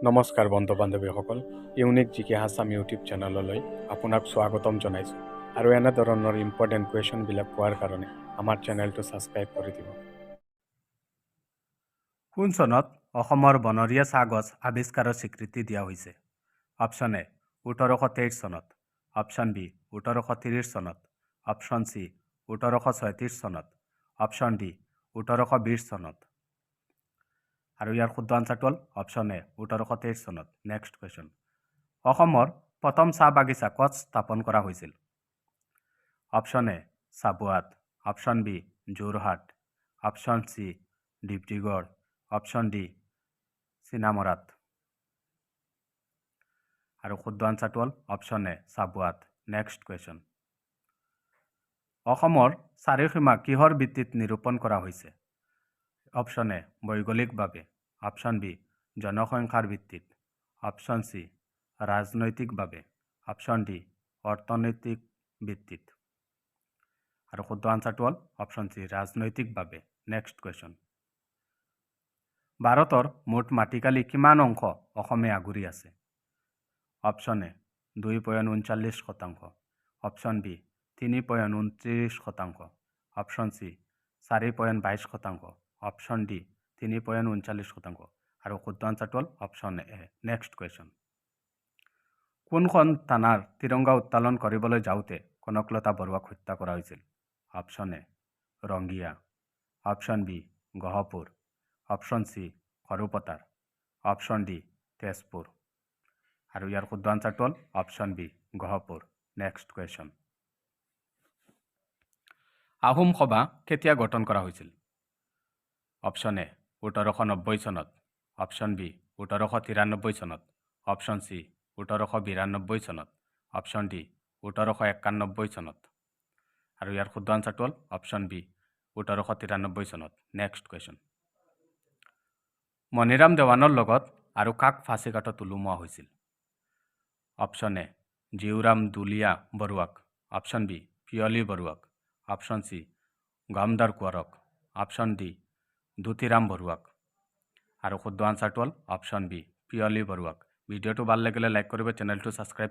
নমস্কাৰ বন্ধু বান্ধৱীসকল, ইউনিক জিকে হাছাম ইউটিউব চেনেললৈ আপোনাক স্বাগতম জনাইছোঁ আৰু এনেধৰণৰ ইম্পৰ্টেণ্ট কুৱেশ্যনবিলাক পোৱাৰ কাৰণে আমাৰ চেনেলটো ছাবস্ক্ৰাইব কৰি দিব। কোন চনত অসমৰ বনৰীয়া চাহ গছ আৱিষ্কাৰৰ স্বীকৃতি দিয়া হৈছে? অপশ্যন এ 1823 চনত, অপশ্যন বি 1830 চনত, অপশ্যন চি 1836 চনত, অপশ্যন ডি 1820 চনত। আৰু ইয়াৰ শুদ্ধ আনচাৰটো হ'ল অপশ্যন এ 1823 চনত। নেক্সট কুৱেশ্যন, অসমৰ প্ৰথম চাহ বাগিচা ক'ত স্থাপন কৰা হৈছিল? অপশ্যন এ চাবুৱাত, option B Jorhat, option C Dibrugarh, option D চিনামৰাত। আৰু শুদ্ধ আনচাৰটো হ'ল অপশ্যন এ চাবুৱাত। নেক্সট কুৱেশ্যন, অসমৰ চাৰিসীমা কিহৰ ভিত্তিত নিৰূপণ কৰা হৈছে? অপশ্যন এ ভৌগোলিকভাৱে, অপশ্যন বি জনসংখ্যাৰ ভিত্তিত, অপশ্যন চি ৰাজনৈতিকভাৱে, অপশ্যন ডি অৰ্থনৈতিক ভিত্তিত। আৰু শুদ্ধ আনচাৰটো হ'ল অপশ্যন চি ৰাজনৈতিকভাৱে। নেক্সট কুৱেশ্যন, ভাৰতৰ মুঠ মাটিকালি কিমান অংশ অসমে আগুৰি আছে? Option A 2.39%, option B 3.29%, option C 4.22%, option D 3.39%। আৰু শুদ্ধ আনচাৰটো হ'ল অপশ্যন এ। নেক্সট কুৱেশ্যন, কোনখন থানাৰ তিৰংগা উত্তোলন কৰিবলৈ যাওঁতে কনকলতা বৰুৱাক হত্যা কৰা হৈছিল? Option A Rangia, option B Gohpur, option C Sarupathar, option D Tezpur. আৰু ইয়াৰ শুদ্ধ আনচাৰটো হ'ল option B Gohpur. Next question, Ahom সভা কেতিয়া গঠন কৰা হৈছিল? অপশ্যন এ 1890 চনত, অপশ্যন বি 1893 চনত, অপশ্যন চি 1892 চনত, অপশ্যন ডি 1891 চনত। আৰু ইয়াৰ শুদ্ধ আনচাৰটো হ'ল অপশ্যন বি 1893 চনত। নেক্সট কুৱেশ্যন, মণিৰাম দেৱানৰ লগত আৰু কাক ফাঁচীকাঠত ওলোমোৱা হৈছিল? অপশ্যন এ জীউৰাম দুলীয়া বৰুৱাক, অপশ্যন বি পিয়লি বৰুৱাক, অপশ্যন চি গমদাৰ কোঁৱৰক, অপশ্যন ডি দুতিৰাম বৰুৱাক। আৰু শুদ্ধ আনচাৰটো হ'ল অপশ্যন বি পিয়লি বৰুৱাক। ভিডিঅ'টো ভাল লাগিলে লাইক কৰিব, চেনেলটো ছাবস্ক্ৰাইব